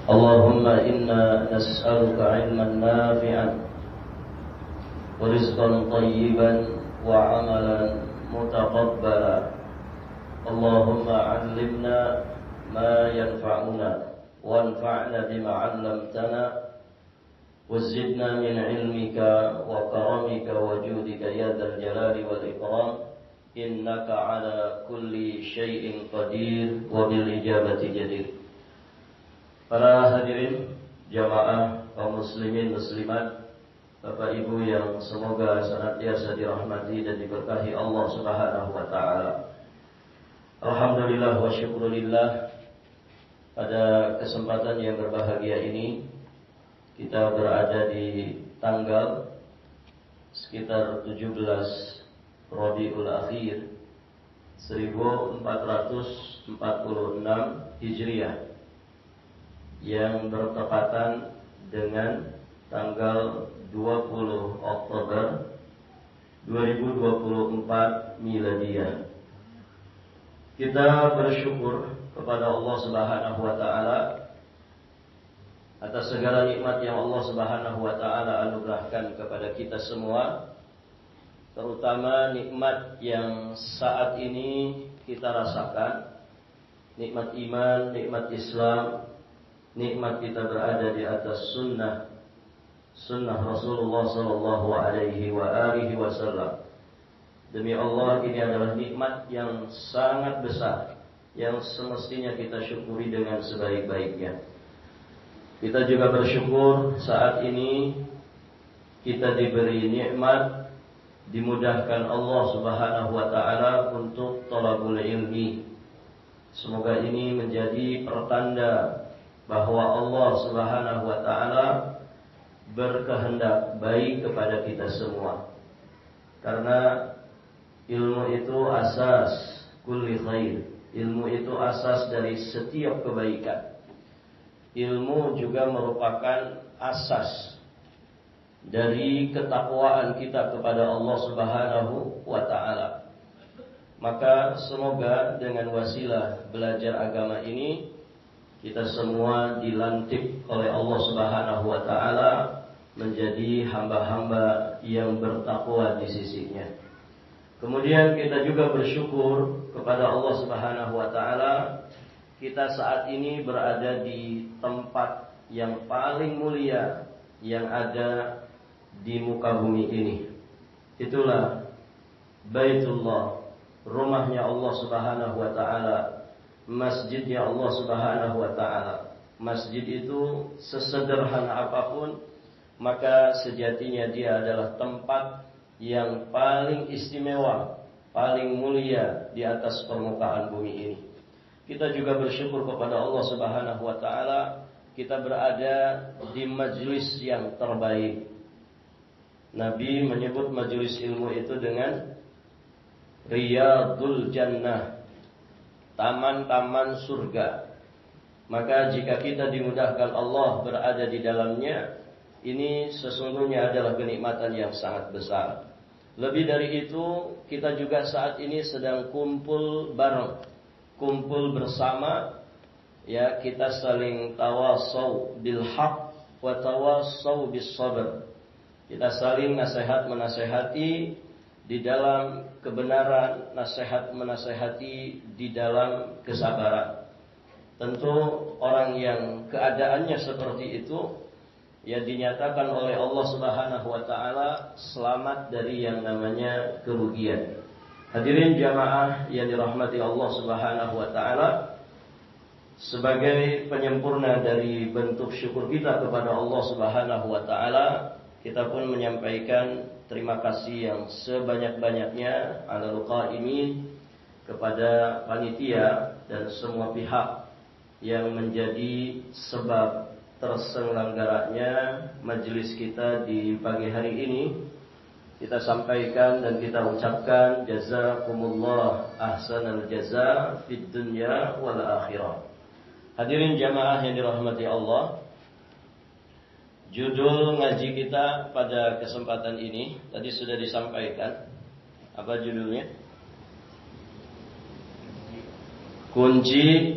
اللهم إنا نسألك علما نافعا ورزقا طيبا وعملا متقبلا. اللهم علمنا ما ينفعنا وانفعنا بما علمتنا وزدنا من علمك وكرمك وجودك يا ذا الجلال والإكرام إنك على كل شيء قدير وبالإجابة جدير. Para hadirin jamaah kaum muslimin muslimat, Bapak Ibu yang semoga senantiasa dirahmati dan diberkahi Allah Subhanahu wa taala. Alhamdulillah wa syukurillah, pada kesempatan yang berbahagia ini kita berada di tanggal sekitar 17 Rabiul Akhir 1446 Hijriah yang bertepatan dengan tanggal 20 Oktober 2024 Miladiah. Kita bersyukur kepada Allah Subhanahu wa taala atas segala nikmat yang Allah Subhanahu wa taala anugerahkan kepada kita semua, terutama nikmat yang saat ini kita rasakan, nikmat iman, nikmat Islam, nikmat kita berada di atas sunnah Rasulullah sallallahu alaihi wasallam. Demi Allah, ini adalah nikmat yang sangat besar yang semestinya kita syukuri dengan sebaik-baiknya. Kita juga bersyukur saat ini kita diberi nikmat, dimudahkan Allah Subhanahu wa taala untuk thalabul ilmi. Semoga ini menjadi pertanda bahwa Allah Subhanahu wa taala berkehendak baik kepada kita semua. Karena ilmu itu asas kulli khair. Ilmu itu asas dari setiap kebaikan. Ilmu juga merupakan asas dari ketakwaan kita kepada Allah Subhanahu wa taala. Maka semoga dengan wasilah belajar agama ini kita semua dilantik oleh Allah Subhanahu wa taala menjadi hamba-hamba yang bertakwa di sisinya. Kemudian kita juga bersyukur kepada Allah Subhanahu wa taala, kita saat ini berada di tempat yang paling mulia yang ada di muka bumi ini. Itulah Baitullah, rumahnya Allah Subhanahu wa taala, masjidnya Allah Subhanahu wa taala. Masjid itu sesederhana apapun, maka sejatinya dia adalah tempat yang paling istimewa, paling mulia di atas permukaan bumi ini. Kita juga bersyukur kepada Allah Subhanahu wa taala, kita berada di majelis yang terbaik. Nabi menyebut majelis ilmu itu dengan Riyadul Jannah, taman-taman surga. Maka jika kita dimudahkan Allah berada di dalamnya, ini sesungguhnya adalah kenikmatan yang sangat besar. Lebih dari itu, kita juga saat ini sedang kumpul bareng, kumpul bersama, ya, kita saling tawasau bil haq wa tawasau bis sabr. Kita saling nasihat menasehati di dalam kebenaran, nasihat menasehati di dalam kesabaran. Tentu orang yang keadaannya seperti itu, ya, dinyatakan oleh Allah Subhanahu wa taala selamat dari yang namanya kerugian. Hadirin jamaah yang dirahmati Allah Subhanahu wa taala, sebagai penyempurna dari bentuk syukur kita kepada Allah Subhanahu wa taala, kita pun menyampaikan terima kasih yang sebanyak-banyaknya alal qaimin, kepada panitia dan semua pihak yang menjadi sebab terselenggaranya majelis kita di pagi hari ini. Kita sampaikan dan kita ucapkan jazakumullah ahsanal jaza fid dunya wal akhirah. Hadirin jamaah yang dirahmati Allah, judul ngaji kita pada kesempatan ini tadi sudah disampaikan. Apa judulnya? Kunci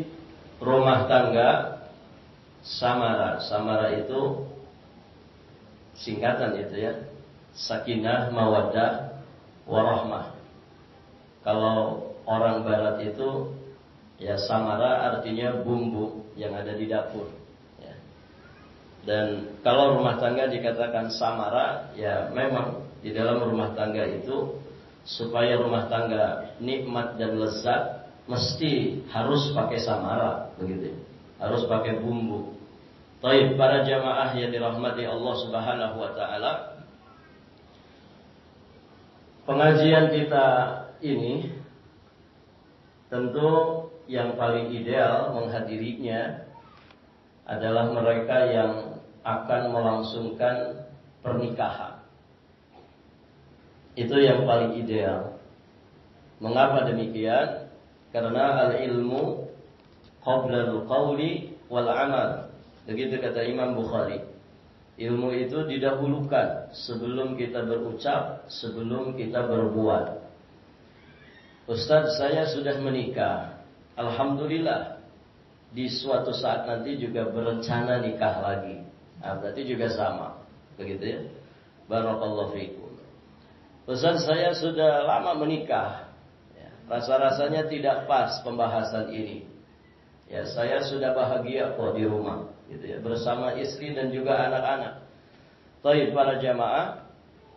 rumah tangga samara. Samara itu singkatan itu ya. Sakinah, mawaddah, warahmah. Kalau orang barat itu ya samara artinya bumbu yang ada di dapur ya. Dan kalau rumah tangga dikatakan samara, ya memang di dalam rumah tangga itu supaya rumah tangga nikmat dan lezat mesti harus pakai samara, begitu. Harus pakai bumbu. Baik, para jamaah yang dirahmati Allah Subhanahu wa taala. Pengajian kita ini tentu yang paling ideal menghadirinya adalah mereka yang akan melangsungkan pernikahan. Itu yang paling ideal. Mengapa demikian? Karena al-ilmu qabla al-qawli wal amal. Begitu kata Imam Bukhari. Ilmu itu didahulukan sebelum kita berucap, sebelum kita berbuat. Ustaz, saya sudah menikah. Alhamdulillah. Di suatu saat nanti juga berencana nikah lagi. Nah, berarti juga sama. Begitu ya. Barakallahu fiikum. Ustaz, saya sudah lama menikah. Ya, rasa-rasanya tidak pas pembahasan ini. Ya, saya sudah bahagia kok di rumah, gitu ya, bersama istri dan juga anak-anak. Baik, para jamaah,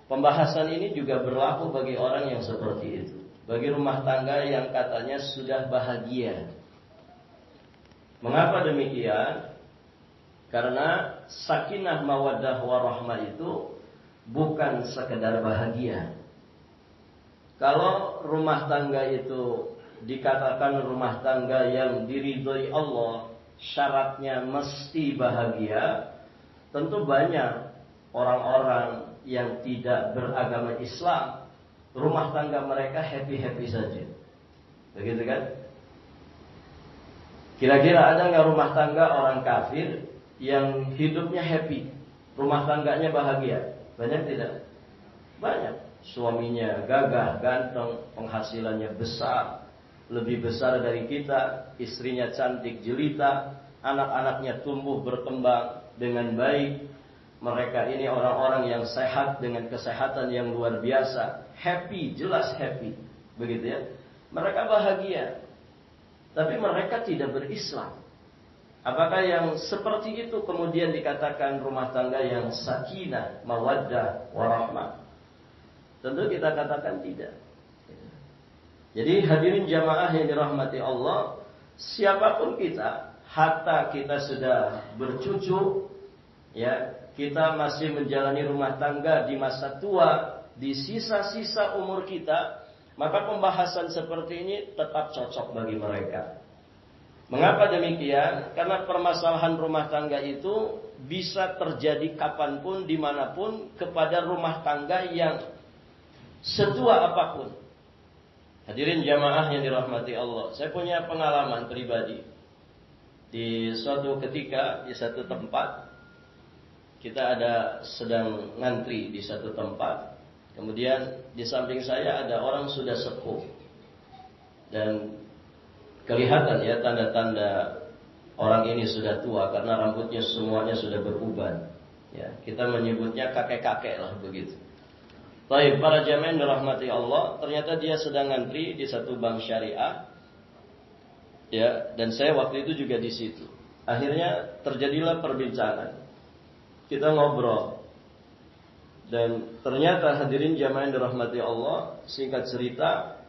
pembahasan ini juga berlaku bagi orang yang seperti itu. Bagi rumah tangga yang katanya sudah bahagia. Mengapa demikian? Karena sakinah mawaddah warahmah itu bukan sekedar bahagia. Kalau rumah tangga itu dikatakan rumah tangga yang diridhoi Allah, syaratnya mesti bahagia, tentu banyak orang-orang yang tidak beragama Islam, rumah tangga mereka happy-happy saja. Begitu kan? Kira-kira ada nggak rumah tangga orang kafir yang hidupnya happy, rumah tangganya bahagia? Banyak tidak? Banyak. Suaminya gagah, ganteng, penghasilannya besar, lebih besar dari kita, istrinya cantik jelita, anak-anaknya tumbuh berkembang dengan baik. Mereka ini orang-orang yang sehat dengan kesehatan yang luar biasa, happy, jelas happy, begitu ya. Mereka bahagia, tapi mereka tidak berislam. Apakah yang seperti itu kemudian dikatakan rumah tangga yang sakinah, mawaddah, warahmah? Tentu kita katakan tidak. Jadi hadirin jamaah yang dirahmati Allah, siapapun kita, hatta kita sudah bercucu, ya, kita masih menjalani rumah tangga di masa tua, di sisa-sisa umur kita, maka pembahasan seperti ini tetap cocok bagi mereka. Mengapa demikian? Karena permasalahan rumah tangga itu bisa terjadi kapanpun, dimanapun, kepada rumah tangga yang setua apapun. Hadirin jamaah yang dirahmati Allah, saya punya pengalaman pribadi. Di suatu ketika, di satu tempat, kita ada sedang ngantri di satu tempat. Kemudian di samping saya ada orang sudah sepuh. Dan kelihatan ya tanda-tanda orang ini sudah tua karena rambutnya semuanya sudah beruban. Ya, kita menyebutnya kakek-kakek lah begitu. Baik, para jamaah dirahmati Allah, ternyata dia sedang ngantri di satu bank syariah. Ya, dan saya waktu itu juga di situ. Akhirnya terjadilah perbincangan. Kita ngobrol. Dan ternyata hadirin jamaah dirahmati Allah, singkat cerita,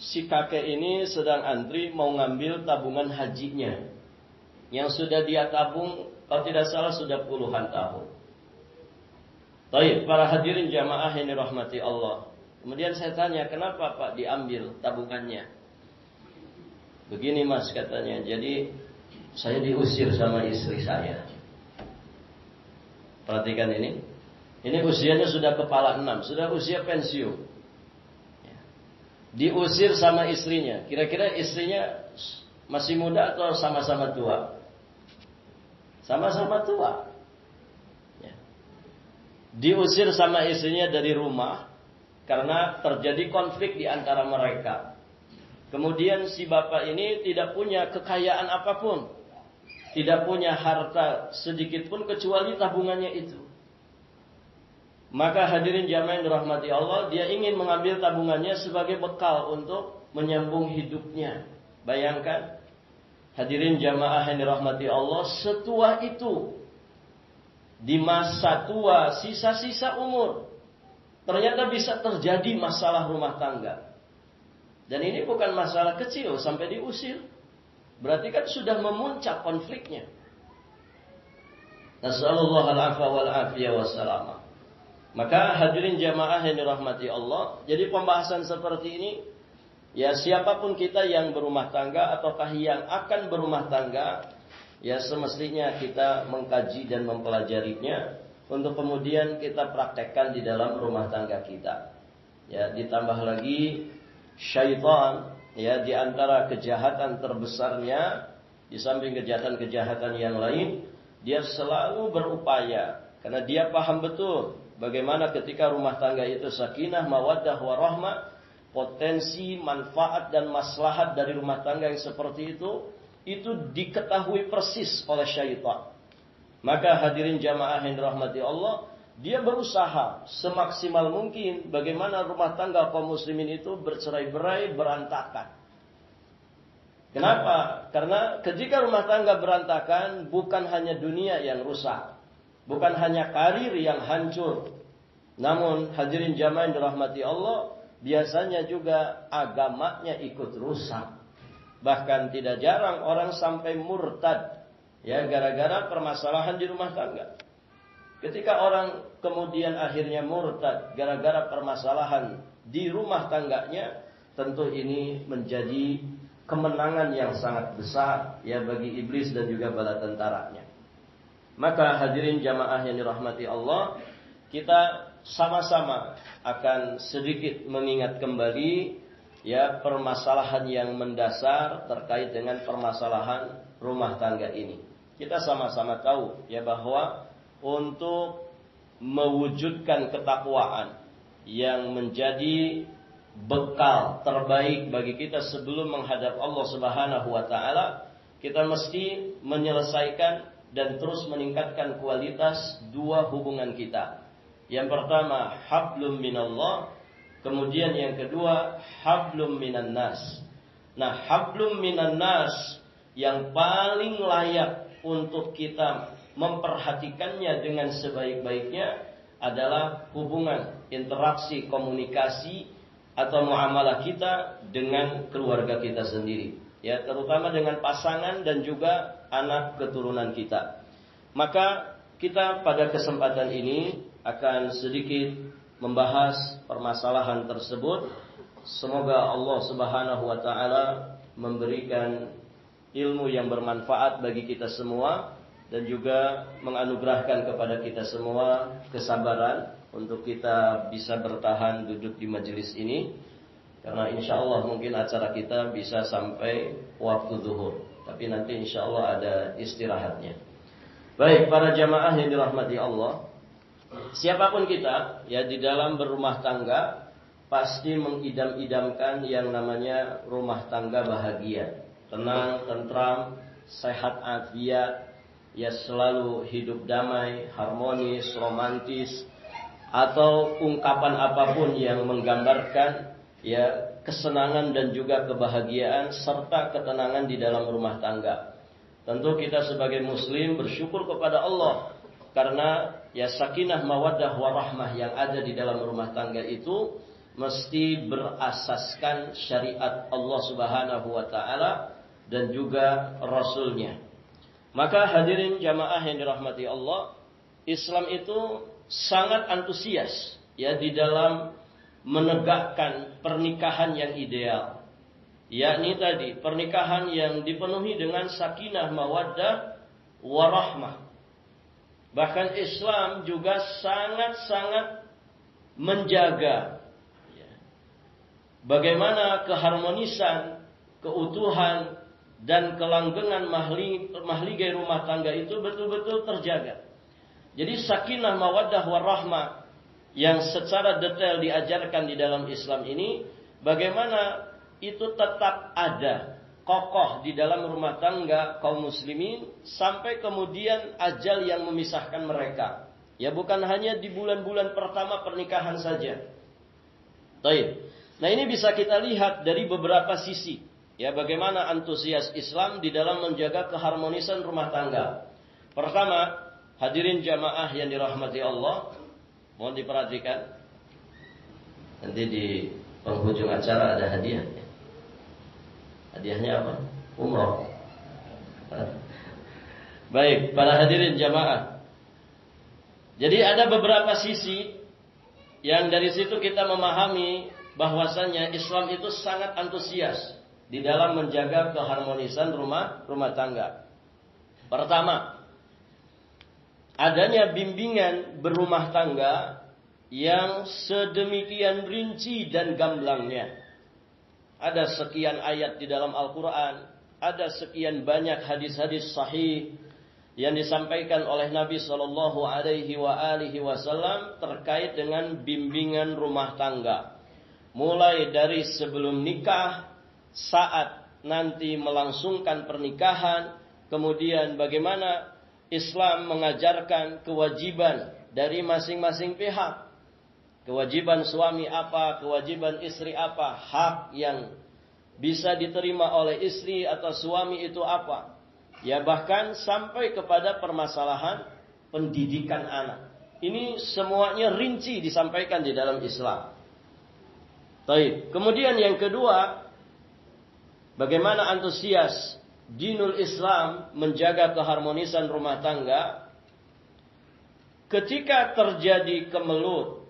si kakek ini sedang antri mau ngambil tabungan hajinya. Yang sudah dia tabung, kalau tidak salah sudah puluhan tahun. Baik, para hadirin jamaah yang dirahmati Allah. Kemudian saya tanya, kenapa Pak diambil tabungannya? Begini Mas katanya, jadi saya diusir sama istri saya. Perhatikan ini. Ini usianya sudah kepala 6, sudah usia pensiun. Diusir sama istrinya. Kira-kira istrinya masih muda atau sama-sama tua? Sama-sama tua. Diusir sama istrinya dari rumah karena terjadi konflik di antara mereka. Kemudian si bapak ini tidak punya kekayaan apapun, tidak punya harta sedikit pun kecuali tabungannya itu. Maka hadirin jamaah yang dirahmati Allah, dia ingin mengambil tabungannya sebagai bekal untuk menyambung hidupnya. Bayangkan, hadirin jamaah yang dirahmati Allah, setua itu, di masa tua, sisa-sisa umur, ternyata bisa terjadi masalah rumah tangga. Dan ini bukan masalah kecil sampai diusir. Berarti kan sudah memuncak konfliknya. Nasallallahu al-afwa wal afiyah wassalamah. Maka hadirin jamaah yang dirahmati Allah, jadi pembahasan seperti ini, ya siapapun kita yang berumah tangga ataukah yang akan berumah tangga, ya semestinya kita mengkaji dan mempelajarinya untuk kemudian kita praktekkan di dalam rumah tangga kita. Ya, ditambah lagi syaitan, ya, di antara kejahatan terbesarnya, di samping kejahatan-kejahatan yang lain, dia selalu berupaya, karena dia paham betul bagaimana ketika rumah tangga itu sakinah, mawaddah, warahmah, potensi, manfaat dan maslahat dari rumah tangga yang seperti itu diketahui persis oleh syaitan. Maka hadirin jamaah yang dirahmati Allah, dia berusaha semaksimal mungkin bagaimana rumah tangga kaum muslimin itu bercerai-berai, berantakan. Kenapa? Karena ketika rumah tangga berantakan, bukan hanya dunia yang rusak, bukan hanya karir yang hancur, namun hadirin jamaah yang dirahmati Allah, biasanya juga agamanya ikut rusak. Bahkan tidak jarang orang sampai murtad, ya, gara-gara permasalahan di rumah tangga. Ketika orang kemudian akhirnya murtad gara-gara permasalahan di rumah tangganya, tentu ini menjadi kemenangan yang sangat besar, ya, bagi iblis dan juga bala tentaranya. Maka hadirin jamaah yang dirahmati Allah, kita sama-sama akan sedikit mengingat kembali, ya, permasalahan yang mendasar terkait dengan permasalahan rumah tangga ini. Kita sama-sama tahu, ya, bahwa untuk mewujudkan ketakwaan yang menjadi bekal terbaik bagi kita sebelum menghadap Allah Subhanahu wa taala, kita mesti menyelesaikan dan terus meningkatkan kualitas dua hubungan kita. Yang pertama, hablum minallah, kemudian yang kedua, hablum minan nas. Nah, hablum minan nas yang paling layak untuk kita memperhatikannya dengan sebaik-baiknya adalah hubungan, interaksi, komunikasi atau muamalah kita dengan keluarga kita sendiri, ya, terutama dengan pasangan dan juga anak keturunan kita. Maka kita pada kesempatan ini akan sedikit membahas permasalahan tersebut. Semoga Allah Subhanahu wa taala memberikan ilmu yang bermanfaat bagi kita semua dan juga menganugerahkan kepada kita semua kesabaran untuk kita bisa bertahan duduk di majelis ini, karena insya Allah mungkin acara kita bisa sampai waktu zuhur, tapi nanti insya Allah ada istirahatnya. Baik, para jamaah yang dirahmati Allah, siapapun kita, ya, di dalam berumah tangga pasti mengidam-idamkan yang namanya rumah tangga bahagia, tenang, tentram, sehat afiat, ya, selalu hidup damai, harmonis, romantis, atau ungkapan apapun yang menggambarkan, ya, kesenangan dan juga kebahagiaan serta ketenangan di dalam rumah tangga. Tentu kita sebagai muslim bersyukur kepada Allah karena, ya, sakinah mawaddah warahmah yang ada di dalam rumah tangga itu mesti berasaskan syariat Allah Subhanahu wa taala dan juga Rasulnya. Maka hadirin jamaah yang dirahmati Allah, Islam itu sangat antusias, ya, di dalam menegakkan pernikahan yang ideal, yakni tadi pernikahan yang dipenuhi dengan sakinah mawaddah warahmah. Bahkan Islam juga sangat-sangat menjaga, ya, bagaimana keharmonisan, keutuhan dan kelanggengan mahligai rumah tangga itu betul-betul terjaga. Jadi sakinah mawaddah warahmah yang secara detail diajarkan di dalam Islam ini, bagaimana itu tetap ada, kokoh di dalam rumah tangga kaum muslimin sampai kemudian ajal yang memisahkan mereka. Ya, bukan hanya di bulan-bulan pertama pernikahan saja. Baik. Nah, ini bisa kita lihat dari beberapa sisi. Ya, bagaimana antusias Islam di dalam menjaga keharmonisan rumah tangga. Pertama, hadirin jamaah yang dirahmati Allah, mohon diperhatikan. Nanti di penghujung acara ada hadiah. Hadiahnya apa? Umroh. Baik, para hadirin jamaah. Jadi ada beberapa sisi yang dari situ kita memahami bahwasanya Islam itu sangat antusias di dalam menjaga keharmonisan rumah tangga. Pertama, adanya bimbingan berumah tangga yang sedemikian rinci dan gamblangnya. Ada sekian ayat di dalam Al-Quran, ada sekian banyak hadis-hadis sahih yang disampaikan oleh Nabi Shallallahu Alaihi Wasallam terkait dengan bimbingan rumah tangga. Mulai dari sebelum nikah, saat nanti melangsungkan pernikahan, kemudian bagaimana Islam mengajarkan kewajiban dari masing-masing pihak. Kewajiban suami apa, kewajiban istri apa, hak yang bisa diterima oleh istri atau suami itu apa. Ya, bahkan sampai kepada permasalahan pendidikan anak. Ini semuanya rinci disampaikan di dalam Islam. Baik. Kemudian yang kedua, bagaimana antusias dinul Islam menjaga keharmonisan rumah tangga. Ketika terjadi kemelut,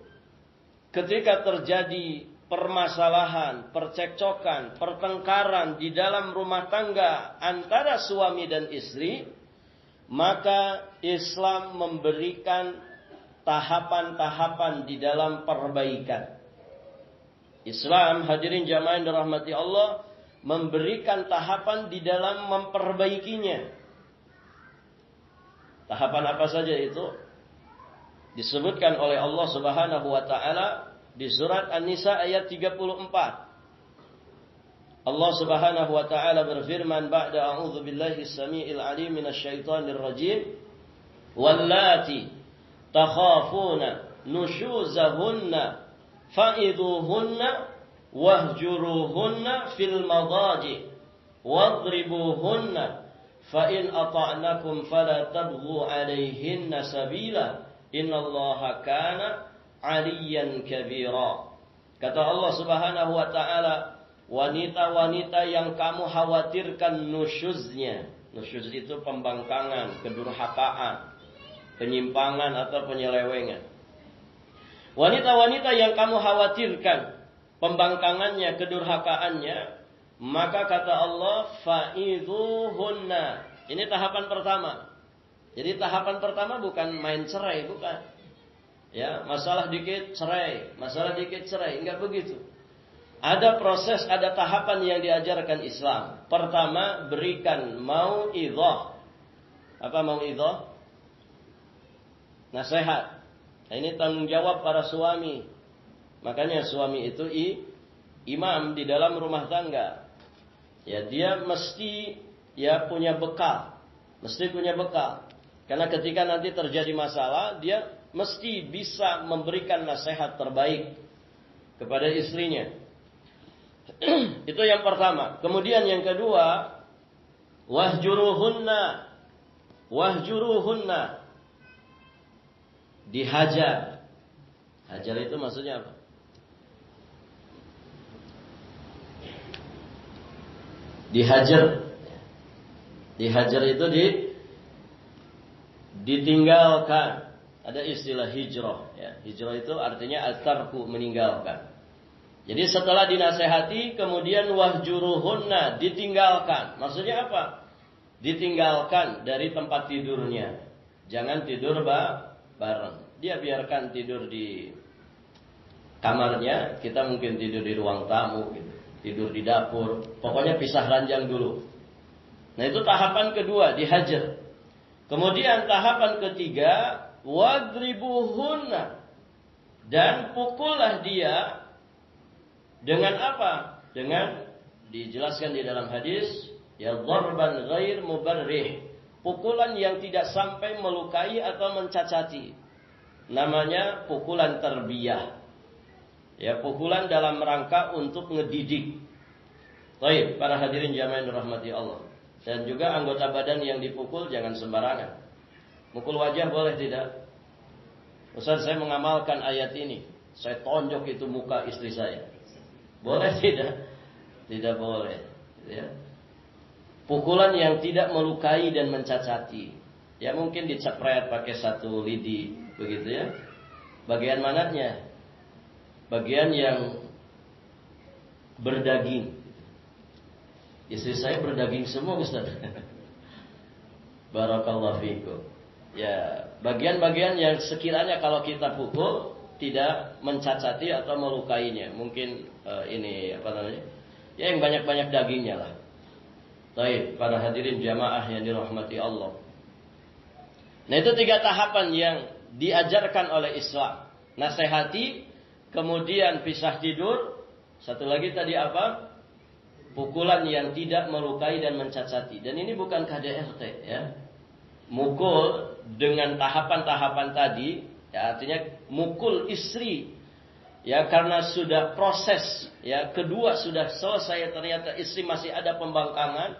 ketika terjadi permasalahan, percekcokan, pertengkaran di dalam rumah tangga antara suami dan istri, maka Islam memberikan tahapan-tahapan di dalam perbaikan. Islam, hadirin jamaah yang dirahmati Allah, memberikan tahapan di dalam memperbaikinya. Tahapan apa saja itu? Disebutkan oleh Allah Subhanahu wa taala di surat An-Nisa ayat 34. Allah Subhanahu wa taala berfirman, ba'da a'udzu billahi as-sami'il 'alim minasy syaithanir rajim, wallati takhafuna nushuzahunna fa'idhuhunna wahjuruhunna fil madaji wadribuhunna fa in ata'nakum fala tabghu 'alaihinna sabila innallaha kana 'aliyan kabira. Kata Allah Subhanahu wa taala, wanita-wanita yang kamu khawatirkan nusyuznya. Nusyuz itu pembangkangan, kedurhakaan, penyimpangan atau penyelewengan. Wanita-wanita yang kamu khawatirkan pembangkangannya, kedurhakaannya, maka kata Allah, fa'idhuhunna. Ini tahapan pertama. Jadi tahapan pertama bukan main cerai, bukan. Ya, masalah dikit cerai, masalah dikit cerai, enggak begitu. Ada proses, ada tahapan yang diajarkan Islam. Pertama, berikan mau'idhah. Apa mau'idhah? Nasihat. Nah, ini tanggung jawab para suami. Makanya suami itu imam di dalam rumah tangga. Ya, dia mesti punya bekal. Mesti punya bekal. Karena ketika nanti terjadi masalah, dia mesti bisa memberikan nasihat terbaik kepada istrinya. Itu yang pertama. Kemudian yang kedua, wahjuruhunna. Wahjuruhunna. Dihajar. Hajar itu maksudnya apa? Dihajar. Dihajar itu ditinggalkan. Ada istilah hijrah. Ya. Hijrah itu artinya at-tarku, meninggalkan. Jadi setelah dinasehati, kemudian wahjuruhunna, ditinggalkan. Maksudnya apa? Ditinggalkan dari tempat tidurnya. Jangan tidur bareng. Dia biarkan tidur di kamarnya, kita mungkin tidur di ruang tamu, gitu. Tidur di dapur. Pokoknya pisah ranjang dulu. Nah, itu tahapan kedua, dihajar. Kemudian tahapan ketiga, wadribuhunna. Dan pukullah dia dengan apa? Dengan dijelaskan di dalam hadis, ya dharban ghair mubarrih, pukulan yang tidak sampai melukai atau mencacati. Namanya pukulan tarbiyah. Ya, pukulan dalam rangka untuk ngedidik. Baik, para hadirin jamaah yang dirahmati Allah. Dan juga anggota badan yang dipukul jangan sembarangan. Mukul wajah boleh tidak? Ustaz, saya mengamalkan ayat ini. Saya tonjok itu muka istri saya. Boleh tidak? Tidak boleh. Ya. Pukulan yang tidak melukai dan mencacati. Ya mungkin dicepret pakai satu lidi, begitu ya. Bagian mananya? Bagian yang berdaging. Istri saya berdaging semua, Ustaz. Barakallahu fikum. Ya, bagian-bagian yang sekiranya kalau kita pukul tidak mencacati atau melukainya. Mungkin ini apa namanya? Ya yang banyak-banyak dagingnya lah. Baik, para hadirin jamaah yang dirahmati Allah. Nah, itu 3 tahapan yang diajarkan oleh Islam. Nasihati, kemudian pisah tidur, satu lagi tadi apa? Pukulan yang tidak melukai dan mencacati. Dan ini bukan KDRT ya. Mukul dengan tahapan-tahapan tadi, ya artinya mukul istri. Ya karena sudah proses, ya kedua sudah selesai ternyata istri masih ada pembangkangan,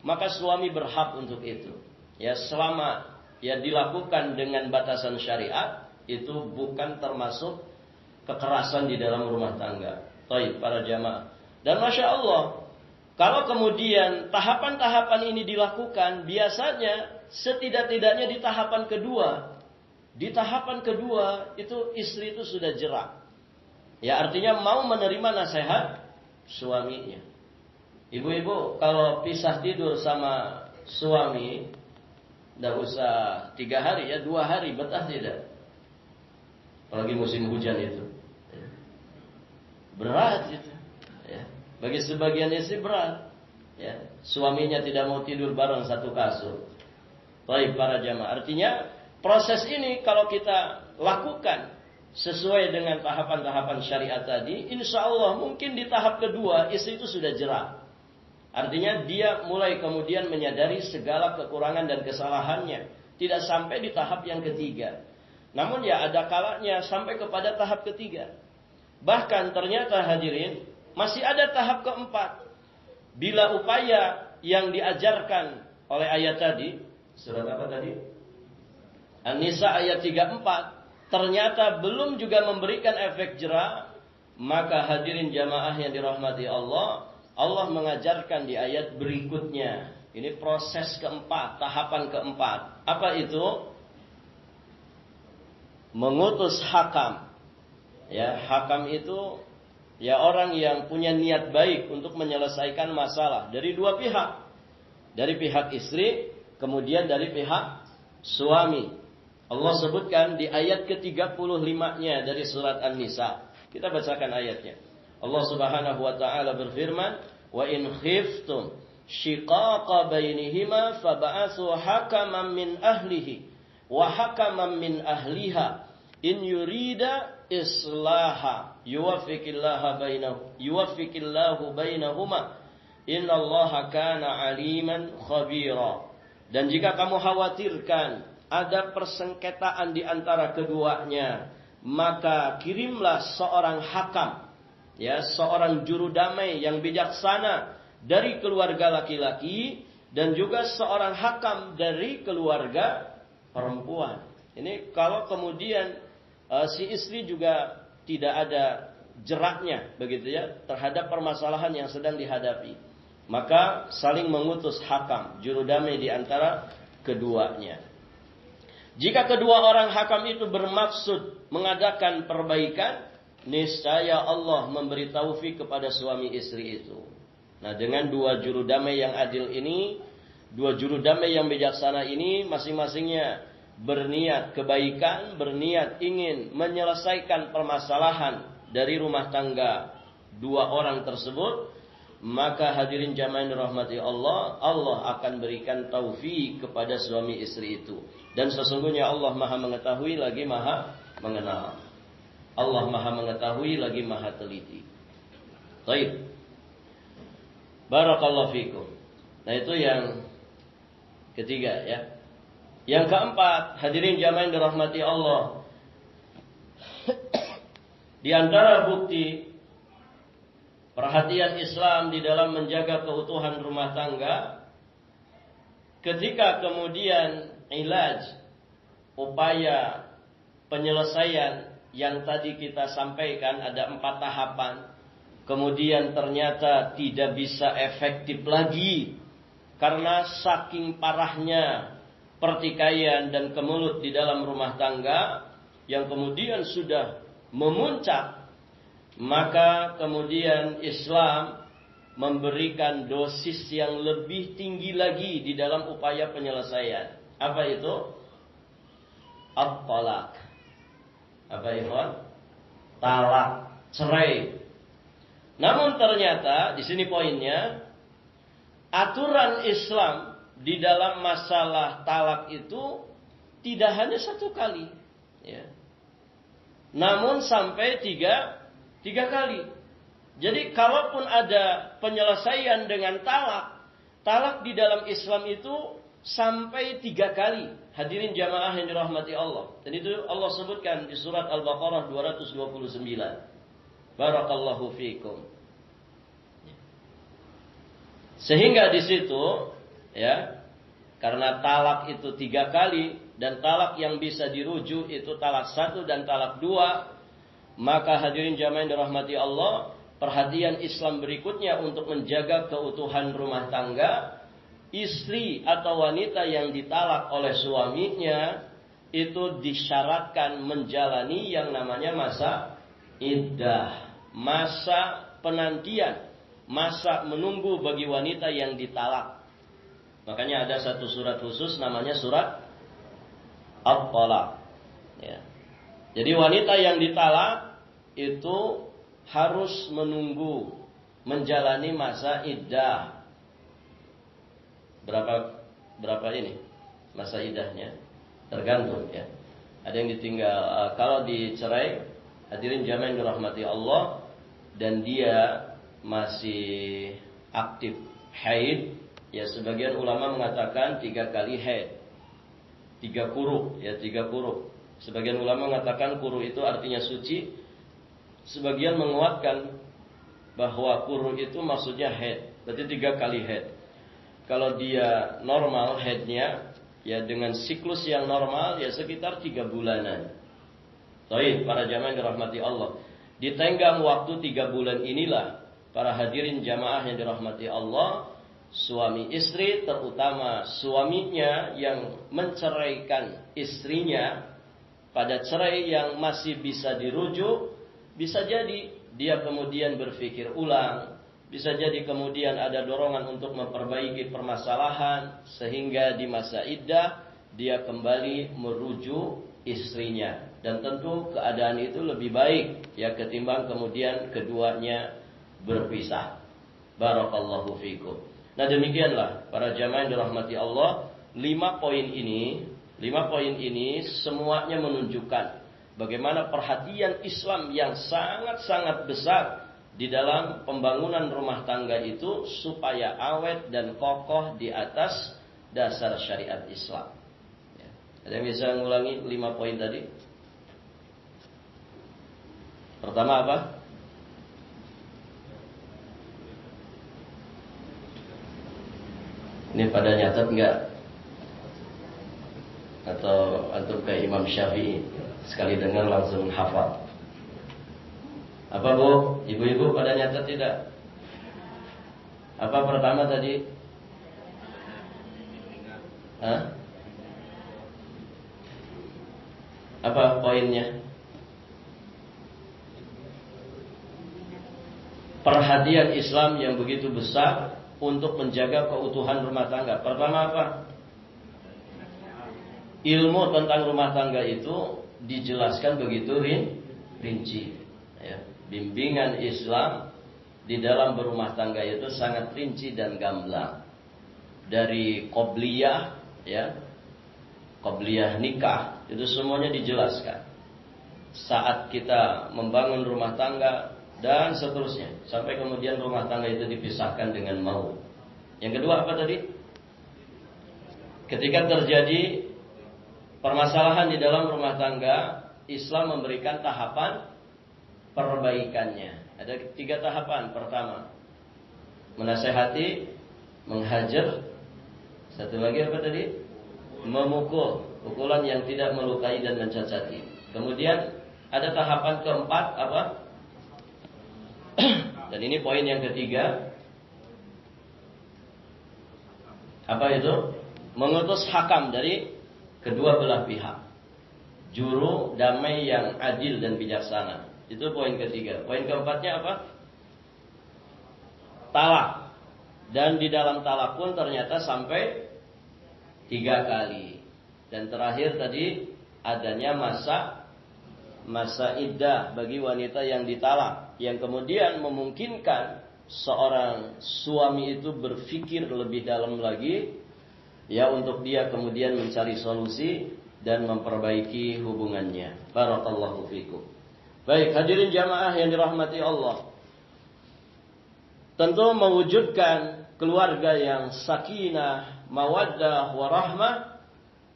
maka suami berhak untuk itu. Ya selama ya dilakukan dengan batasan syariat, itu bukan termasuk kekerasan di dalam rumah tangga. Baik para jamaah. Dan Masya Allah, kalau kemudian tahapan-tahapan ini dilakukan, biasanya setidak-tidaknya di tahapan kedua. Di tahapan kedua itu istri itu sudah jerak. Ya artinya mau menerima nasihat suaminya. Ibu-ibu kalau pisah tidur sama suami, tidak usah 3 hari ya, 2 hari betah tidak? Apalagi musim hujan itu. Berat itu. Ya. Bagi sebagian istri berat. Ya. Suaminya tidak mau tidur bareng satu kasur. Baik para jamaah. Artinya proses ini kalau kita lakukan sesuai dengan tahapan-tahapan syariat tadi, insya Allah mungkin di tahap kedua istri itu sudah jerah. Artinya dia mulai kemudian menyadari segala kekurangan dan kesalahannya. Tidak sampai di tahap yang ketiga. Namun ya ada kalanya sampai kepada tahap ketiga. Bahkan ternyata hadirin masih ada tahap keempat. Bila upaya yang diajarkan oleh ayat tadi, surat apa tadi? An-Nisa ayat 34, ternyata belum juga memberikan efek jera, maka hadirin jamaah yang dirahmati Allah, Allah mengajarkan di ayat berikutnya. Ini proses keempat, tahapan keempat. Apa itu? Mengutus hakam. Ya, hakam itu ya orang yang punya niat baik untuk menyelesaikan masalah dari 2 pihak. Dari pihak istri, kemudian dari pihak suami. Allah sebutkan di ayat ke-35-nya dari surat An-Nisa. Kita bacakan ayatnya. Allah Subhanahu wa taala berfirman, "Wa in khiftum shiqaqa bainihima fab'atsu hakaman min ahlihi wa hakaman min ahliha in yurida islaha yuwaffiqillahu bainahuma innallaha kana aliman khabira." Dan jika kamu khawatirkan ada persengketaan di antara keduanya, maka kirimlah seorang hakam, ya, seorang juru damai yang bijaksana dari keluarga laki-laki dan juga seorang hakam dari keluarga perempuan. Ini kalau kemudian si istri juga tidak ada jeraknya begitu ya terhadap permasalahan yang sedang dihadapi, maka saling mengutus hakam, juru damai di antara keduanya. Jika kedua orang hakam itu bermaksud mengadakan perbaikan, niscaya Allah memberi taufik kepada suami istri itu. Nah, dengan 2 juru damai yang adil ini, 2 juru damai yang bijaksana ini, masing-masingnya berniat kebaikan, berniat ingin menyelesaikan permasalahan dari rumah tangga 2 orang tersebut, maka hadirin jamaah dirahmati Allah, Allah akan berikan taufik kepada suami istri itu. Dan sesungguhnya Allah Maha mengetahui lagi Maha mengenal. Allah Maha mengetahui lagi Maha teliti. Baik. Barakallahu fikum. Nah, itu yang ketiga ya. Yang keempat, hadirin jamaah yang dirahmati Allah. Di antara bukti perhatian Islam di dalam menjaga keutuhan rumah tangga, ketika kemudian ilaj, upaya penyelesaian yang tadi kita sampaikan ada 4 tahapan, kemudian ternyata tidak bisa efektif lagi karena saking parahnya pertikaian dan kemelut di dalam rumah tangga yang kemudian sudah memuncak, maka kemudian Islam memberikan dosis yang lebih tinggi lagi di dalam upaya penyelesaian. Apa itu? At-talaq. Apa itu? Talak, cerai. Namun ternyata di sini poinnya, aturan Islam di dalam masalah talak itu tidak hanya 1 kali, ya. Namun sampai tiga kali. Jadi kalaupun ada penyelesaian dengan talak di dalam Islam itu sampai 3 kali. Hadirin jamaah yang dirahmati Allah. Dan itu Allah sebutkan di surat Al-Baqarah 229. Barakallahu fiikum. Sehingga di situ ya, karena talak itu 3 kali dan talak yang bisa dirujuk itu talak 1 dan talak 2, maka hadirin jamaah yang dirahmati Allah, perhatian Islam berikutnya untuk menjaga keutuhan rumah tangga, istri atau wanita yang ditalak oleh suaminya itu disyaratkan menjalani yang namanya masa iddah, masa penantian, masa menunggu bagi wanita yang ditalak. Makanya ada satu surat khusus namanya surat At-Talaq. Ya. Jadi wanita yang ditalak itu harus menunggu, menjalani masa iddah. Berapa ini masa iddahnya? Tergantung ya. Ada yang ditinggal kalau dicerai, hadirin jamaah yang dirahmati Allah, dan dia masih aktif haid, ya sebagian ulama mengatakan 3 kali haid. 3 kuruk, ya 3 kuruk. Sebagian ulama mengatakan kuruk itu artinya suci. Sebagian menguatkan bahwa kuruk itu maksudnya haid. Berarti 3 kali haid. Kalau dia normal haidnya, ya dengan siklus yang normal, ya sekitar 3 bulanan. Baik, para jamaah yang dirahmati Allah. Di tenggang waktu 3 bulan inilah, para hadirin jamaah yang dirahmati Allah, suami istri, terutama suaminya yang menceraikan istrinya, pada cerai yang masih bisa dirujuk, bisa jadi dia kemudian berpikir ulang, bisa jadi kemudian ada dorongan untuk memperbaiki permasalahan, sehingga di masa iddah dia kembali merujuk istrinya. Dan tentu keadaan itu lebih baik ya ketimbang kemudian keduanya berpisah. Barakallahu fikum. Nah demikianlah para jamaah yang dirahmati Allah, 5 poin ini semuanya menunjukkan bagaimana perhatian Islam yang sangat-sangat besar di dalam pembangunan rumah tangga itu supaya awet dan kokoh di atas dasar syariat Islam. Ya. Ada yang bisa mengulangi 5 poin tadi? Pertama apa? Ini pada nyatet enggak? Atau antum kayak Imam Syafi'i, sekali dengar langsung hafal? Apa Bu? Ibu-ibu pada nyatet tidak? Apa pertama tadi? Hah? Apa poinnya? Perhatian Islam yang begitu besar untuk menjaga keutuhan rumah tangga. Pertama apa? Ilmu tentang rumah tangga itu dijelaskan begitu rinci. Ya. Bimbingan Islam di dalam berumah tangga itu sangat rinci dan gamblang. Dari qobliyah, ya, qobliyah nikah, itu semuanya dijelaskan. Saat kita membangun rumah tangga, dan seterusnya, sampai kemudian rumah tangga itu dipisahkan dengan maut. Yang kedua apa tadi? Ketika terjadi permasalahan di dalam rumah tangga, Islam memberikan tahapan perbaikannya. Ada 3 tahapan. Pertama, menasehati, menghajar. Satu lagi apa tadi? Memukul, pukulan yang tidak melukai dan mencacati. Kemudian ada tahapan keempat apa? Dan ini poin yang ketiga. Apa itu? Mengutus hakam dari kedua belah pihak. Juru damai yang adil dan bijaksana. Itu poin ketiga. Poin keempatnya apa? Talak. Dan di dalam talak pun ternyata sampai 3 kali. Dan terakhir tadi adanya masa iddah bagi wanita yang ditalak, yang kemudian memungkinkan seorang suami itu berpikir lebih dalam lagi, ya, untuk dia kemudian mencari solusi dan memperbaiki hubungannya. Barakallahu fikum. Baik, hadirin jamaah yang dirahmati Allah. Tentu mewujudkan keluarga yang sakinah, mawaddah, warahmah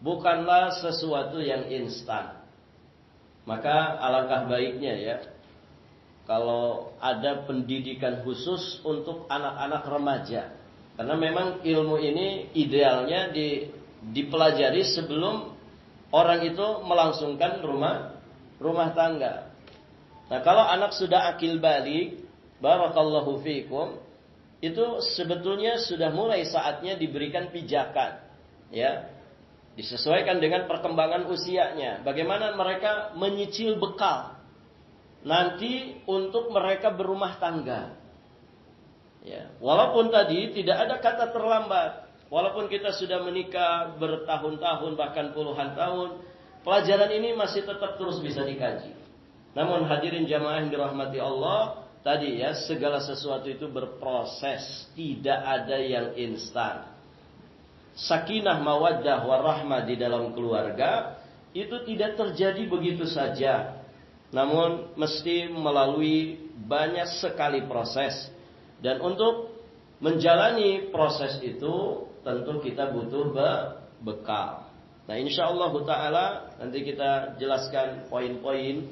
bukanlah sesuatu yang instan. Maka alangkah baiknya ya, kalau ada pendidikan khusus untuk anak-anak remaja. Karena memang ilmu ini idealnya dipelajari sebelum orang itu melangsungkan rumah tangga. Nah, kalau anak sudah akil balik, barakallahu fikum, itu sebetulnya sudah mulai saatnya diberikan pijakan, ya, disesuaikan dengan perkembangan usianya. Bagaimana mereka menyicil bekal nanti untuk mereka berumah tangga. Ya, walaupun tadi tidak ada kata terlambat, walaupun kita sudah menikah bertahun-tahun bahkan puluhan tahun, pelajaran ini masih tetap terus bisa dikaji. Namun hadirin jamaah yang dirahmati Allah, tadi ya, segala sesuatu itu berproses, tidak ada yang instan. Sakinah, mawaddah, warahmah di dalam keluarga itu tidak terjadi begitu saja. Namun mesti melalui banyak sekali proses. Dan untuk menjalani proses itu tentu kita butuh bekal. Nah, insyaallah ta'ala nanti kita jelaskan poin-poin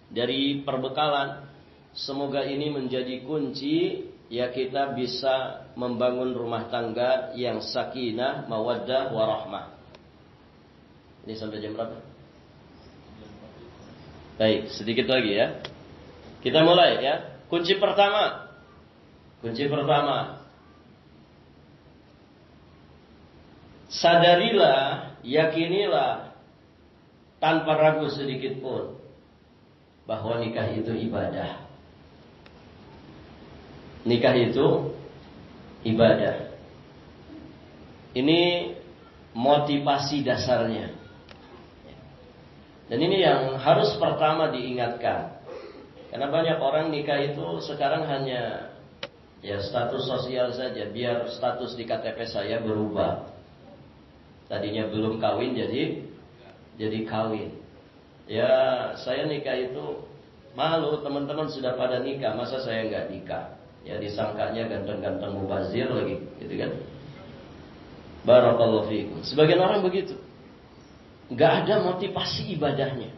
dari perbekalan. Semoga ini menjadi kunci, ya, kita bisa membangun rumah tangga yang sakinah, mawaddah, warahmah. Ini sampai jam berapa? Baik, sedikit lagi ya. Kita mulai ya. Kunci pertama. Sadarilah, yakinilah tanpa ragu sedikit pun bahwa nikah itu ibadah. Nikah itu ibadah. Ini motivasi dasarnya. Dan ini yang harus pertama diingatkan. Karena banyak orang nikah itu sekarang hanya, ya, status sosial saja, biar status di KTP saya berubah. Tadinya belum kawin jadi kawin. Ya, saya nikah itu malu, teman-teman sudah pada nikah, masa saya nggak nikah? Ya, disangkanya ganteng-ganteng mubazir lagi, gitu kan? Barakallahu fiikum. Sebagian orang begitu, nggak ada motivasi ibadahnya.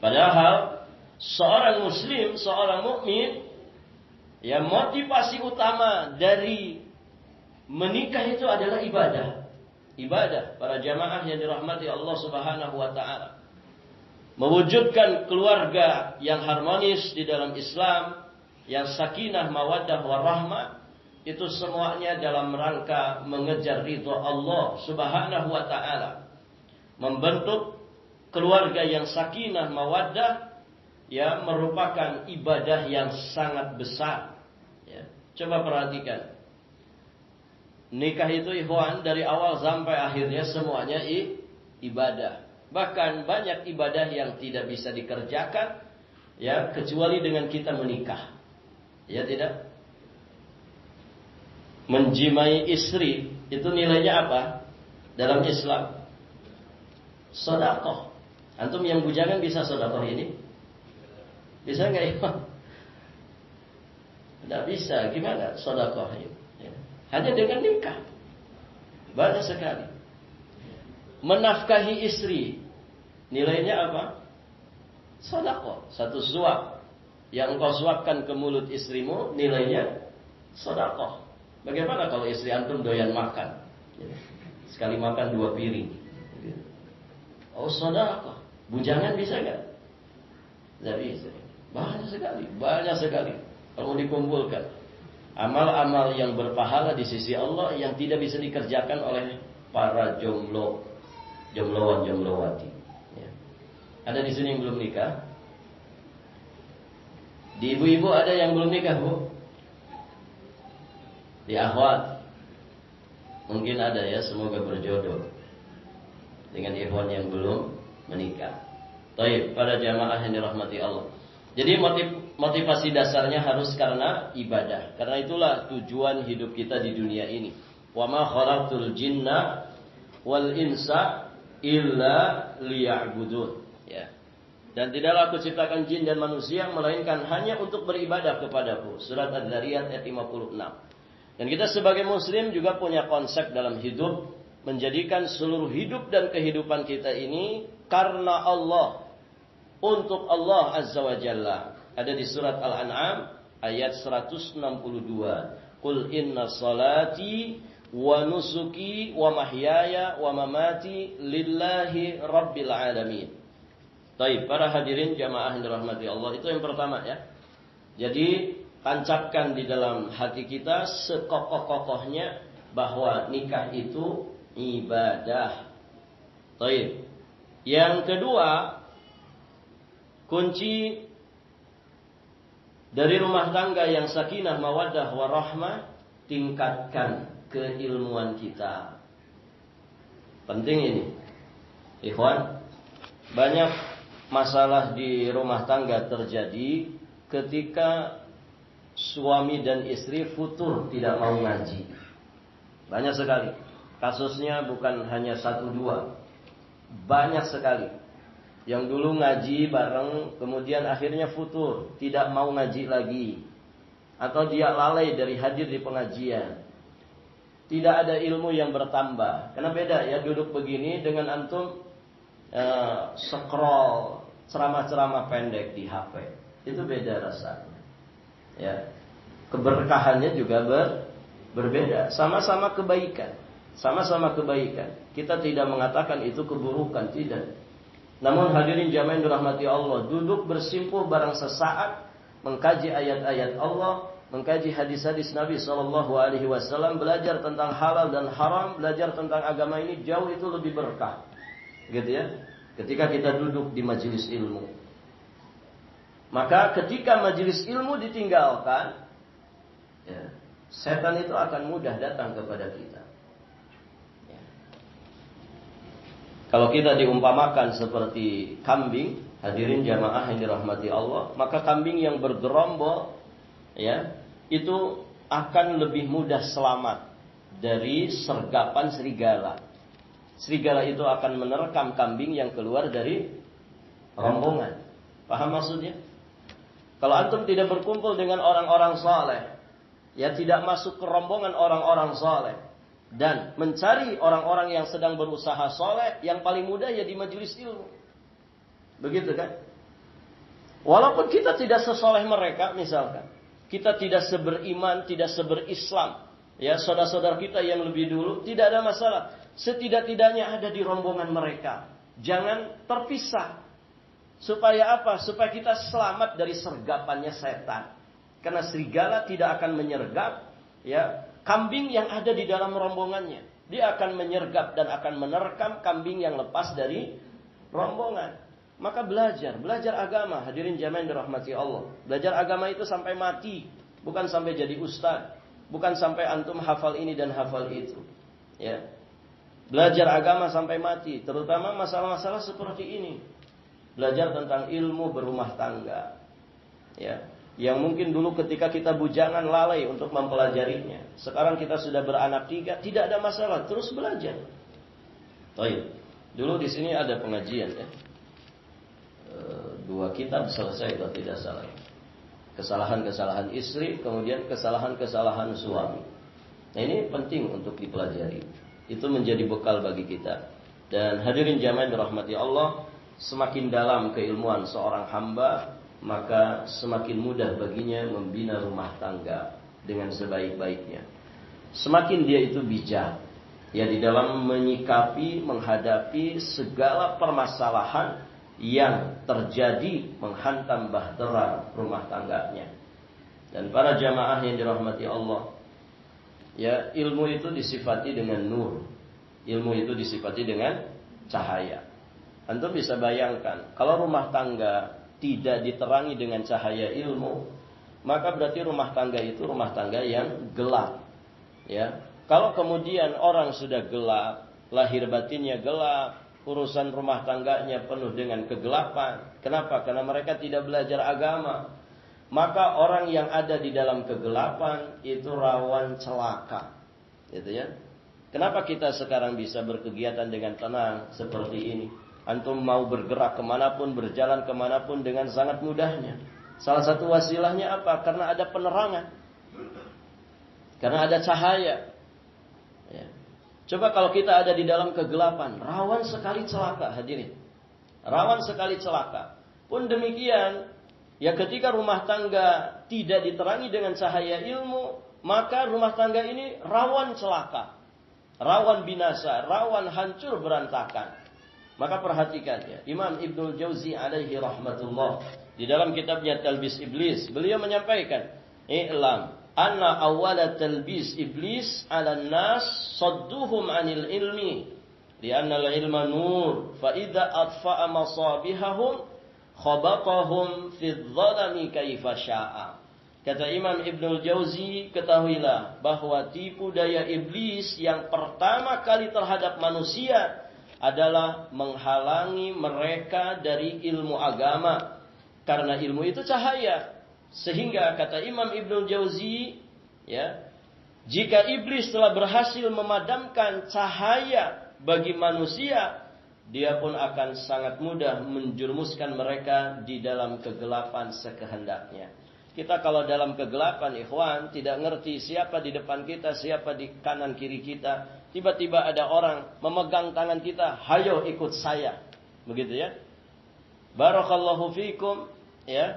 Padahal seorang muslim, seorang mukmin, ya, motivasi utama dari menikah itu adalah ibadah. Ibadah, para jamaah yang dirahmati Allah Subhanahu wa taala. Mewujudkan keluarga yang harmonis di dalam Islam, yang sakinah, mawaddah, warahmah, itu semuanya dalam rangka mengejar ridha Allah Subhanahu wa taala. Membentuk keluarga yang sakinah, mawaddah, ya, merupakan ibadah yang sangat besar. Ya, coba perhatikan. Nikah itu ikhwan dari awal sampai akhirnya semuanya ibadah. Bahkan banyak ibadah yang tidak bisa dikerjakan, ya, kecuali dengan kita menikah. Ya, tidak? Menjimai istri itu nilainya apa dalam Islam? Sedekah. Antum yang bujangan bisa sedekah ini? Bisa nggak, ya? Tidak bisa, gimana sedekah itu? Ya. Hanya dengan nikah. Banyak sekali. Menafkahi istri, nilainya apa? Sedekah. Satu suap yang engkau suapkan ke mulut istrimu, nilainya sedekah. Bagaimana kalau istri antum doyan makan? Sekali makan 2 piring. Oh, sedekah. Bujangan bisa nggak? Tidak bisa. Banyak sekali. Kalau dikumpulkan, amal-amal yang berpahala di sisi Allah yang tidak bisa dikerjakan oleh para jomblowati. Ya. Ada di sini yang belum nikah? Di ibu-ibu ada yang belum nikah, Bu? Di akhwat mungkin ada ya, semoga berjodoh dengan ikhwan yang belum menikah. Baik, pada jamaah yang dirahmati Allah. Jadi motivasi dasarnya harus karena ibadah. Karena itulah tujuan hidup kita di dunia ini. Wa ma khalaqtul jinna wal insa illa liya'budun. Ya. Dan tidaklah aku ciptakan jin dan manusia melainkan hanya untuk beribadah kepadaku. Surat Ad-Dzariyat ayat 56. Dan kita sebagai muslim juga punya konsep dalam hidup, menjadikan seluruh hidup dan kehidupan kita ini karena Allah, untuk Allah Azza wa Jalla. Ada di surat Al-An'am ayat 162. Qul inna salati wa nusuki wa mahyaya wa mamati lillahi rabbil alamin. Baik, para hadirin jamaah yang dirahmati Allah, itu yang pertama ya. Jadi tancapkan di dalam hati kita sekokoh-kokohnya bahwa nikah itu ibadah. Baik. Yang kedua, kunci dari rumah tangga yang sakinah, mawaddah, warahmah, tingkatkan keilmuan kita. Penting ini. Ikhwan, banyak masalah di rumah tangga terjadi ketika suami dan istri futur tidak mau ngaji. Banyak sekali. Kasusnya bukan hanya 1-2. Banyak sekali. Yang dulu ngaji bareng, kemudian akhirnya futur, tidak mau ngaji lagi. Atau dia lalai dari hadir di pengajian. Tidak ada ilmu yang bertambah. Karena beda ya, duduk begini dengan antum scroll ceramah-ceramah pendek di HP. Itu beda rasanya. Ya. Keberkahannya juga berbeda. Sama-sama kebaikan. Sama-sama kebaikan. Kita tidak mengatakan itu keburukan, tidak. Namun hadirin jamaah yang dirahmati Allah, duduk bersimpuh barang sesaat, mengkaji ayat-ayat Allah, mengkaji hadis-hadis Nabi SAW, belajar tentang halal dan haram, belajar tentang agama ini jauh itu lebih berkah. Gitu ya. Ketika kita duduk di majelis ilmu. Maka ketika majelis ilmu ditinggalkan, ya, setan itu akan mudah datang kepada kita. Kalau kita diumpamakan seperti kambing, hadirin jamaah yang dirahmati Allah, maka kambing yang bergerombol, ya, itu akan lebih mudah selamat dari sergapan serigala. Serigala itu akan menerkam kambing yang keluar dari rombongan. Paham maksudnya? Kalau antum tidak berkumpul dengan orang-orang saleh, ya, tidak masuk ke rombongan orang-orang saleh, dan mencari orang-orang yang sedang berusaha soleh, yang paling mudah ya di majelis ilmu. Begitu kan? Walaupun kita tidak sesoleh mereka, misalkan kita tidak seberiman, tidak seberislam, ya, saudara-saudara kita yang lebih dulu, tidak ada masalah. Setidak-tidaknya ada di rombongan mereka. Jangan terpisah. Supaya apa? Supaya kita selamat dari sergapannya setan. Karena serigala tidak akan menyergap, ya, kambing yang ada di dalam rombongannya. Dia akan menyergap dan akan menerkam kambing yang lepas dari rombongan. Maka belajar agama, hadirin jamaah yang dirahmati Allah. Belajar agama itu sampai mati, bukan sampai jadi ustaz, bukan sampai antum hafal ini dan hafal itu. Ya. Belajar agama sampai mati, terutama masalah-masalah seperti ini. Belajar tentang ilmu berumah tangga. Ya. Yang mungkin dulu ketika kita bujangan lalai untuk mempelajarinya. Sekarang kita sudah beranak 3, tidak ada masalah, terus belajar. Baik. Dulu di sini ada pengajian ya. 2 kitab selesai kalau tidak salah. Kesalahan-kesalahan istri, kemudian kesalahan-kesalahan suami. Nah, ini penting untuk dipelajari. Itu menjadi bekal bagi kita. Dan hadirin jamaah dirahmati Allah, semakin dalam keilmuan seorang hamba, maka semakin mudah baginya membina rumah tangga dengan sebaik-baiknya. Semakin dia itu bijak, ya, di dalam menyikapi, menghadapi segala permasalahan yang terjadi menghantam bahtera rumah tangganya. Dan para jamaah yang dirahmati Allah, ya, ilmu itu disifati dengan nur. Ilmu itu disifati dengan cahaya. Antum bisa bayangkan, kalau rumah tangga tidak diterangi dengan cahaya ilmu, maka berarti rumah tangga itu rumah tangga yang gelap. Ya, kalau kemudian orang sudah gelap, lahir batinnya gelap, urusan rumah tangganya penuh dengan kegelapan. Kenapa? Karena mereka tidak belajar agama. Maka orang yang ada di dalam kegelapan itu rawan celaka. Gitu ya. Kenapa kita sekarang bisa berkegiatan dengan tenang seperti ini? Antum mau bergerak kemanapun, berjalan kemanapun dengan sangat mudahnya. Salah satu wasilahnya apa? Karena ada penerangan. Karena ada cahaya. Ya. Coba kalau kita ada di dalam kegelapan, rawan sekali celaka, hadirin. Rawan sekali celaka. Pun demikian, ya, ketika rumah tangga tidak diterangi dengan cahaya ilmu, maka rumah tangga ini rawan celaka, rawan binasa, rawan hancur berantakan. Maka perhatikan, ya, Imam Ibnul Jauzi alaihi rahmatullah, di dalam kitabnya Talbis Iblis, beliau menyampaikan, "I'lam anna awwala talbis iblis 'ala nas sadduhum 'anil ilmi li'anna al-ilma nur fa idza atfa'a masabihahum khabaqahum fi dhalami kaifa syaa." Kata Imam Ibnul Jauzi, ketahuilah bahwa tipu daya iblis yang pertama kali terhadap manusia adalah menghalangi mereka dari ilmu agama, karena ilmu itu cahaya. Sehingga kata Imam Ibnul Jauzi, ya, jika iblis telah berhasil memadamkan cahaya bagi manusia, dia pun akan sangat mudah menjerumuskan mereka di dalam kegelapan sekehendaknya. Kita kalau dalam kegelapan, ikhwan, tidak ngerti siapa di depan kita, siapa di kanan kiri kita. Tiba-tiba ada orang memegang tangan kita, hayo ikut saya. Begitu ya. Barakallahu fikum, ya.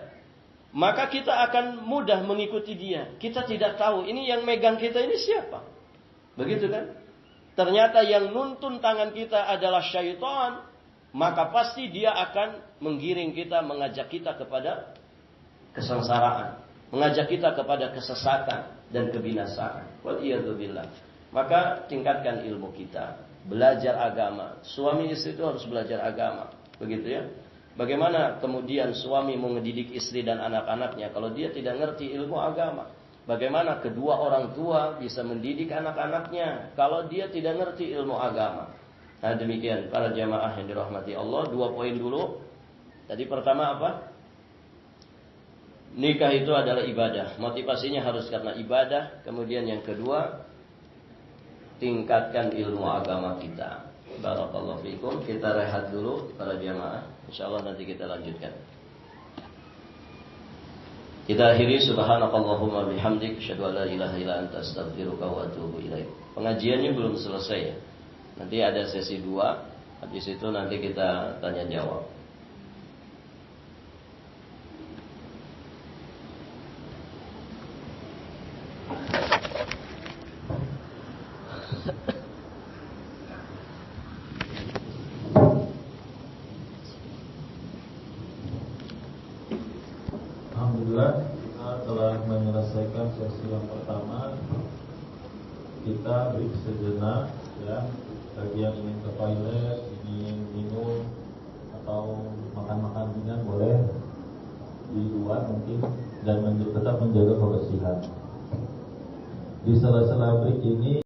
Maka kita akan mudah mengikuti dia. Kita tidak tahu ini yang megang kita ini siapa. Begitu kan? Ternyata yang nuntun tangan kita adalah syaitan. Maka pasti dia akan menggiring kita, mengajak kita kepada kesengsaraan, mengajak kita kepada kesesatan dan kebinasaan. Waliyadzubillah. Maka tingkatkan ilmu kita, belajar agama. Suami istri itu harus belajar agama. Begitu ya. Bagaimana kemudian suami mau ngedidik istri dan anak-anaknya kalau dia tidak ngerti ilmu agama? Bagaimana kedua orang tua bisa mendidik anak-anaknya kalau dia tidak ngerti ilmu agama? Nah, demikian para jamaah yang dirahmati Allah. 2 poin dulu. Tadi pertama apa? Nikah itu adalah ibadah. Motivasinya harus karena ibadah. Kemudian yang kedua, tingkatkan ilmu agama kita. Barakallahu fikum. Kita rehat dulu para jamaah. InsyaAllah nanti kita lanjutkan. Kita akhiri subhanakallahumma bihamdik asyhadu an la ilaha illa anta astaghfiruka wa atubu ilaik. Pengajiannya belum selesai ya. Nanti ada sesi 2. Habis itu nanti kita tanya jawab. Alhamdulillah, kita telah menyelesaikan sesi yang pertama. Kita break sejenak, ya. Bagi yang ingin ke toilet, ingin minum atau makan-makan ringan boleh di luar mungkin, dan tetap menjaga kebersihan. Di sela-sela break ini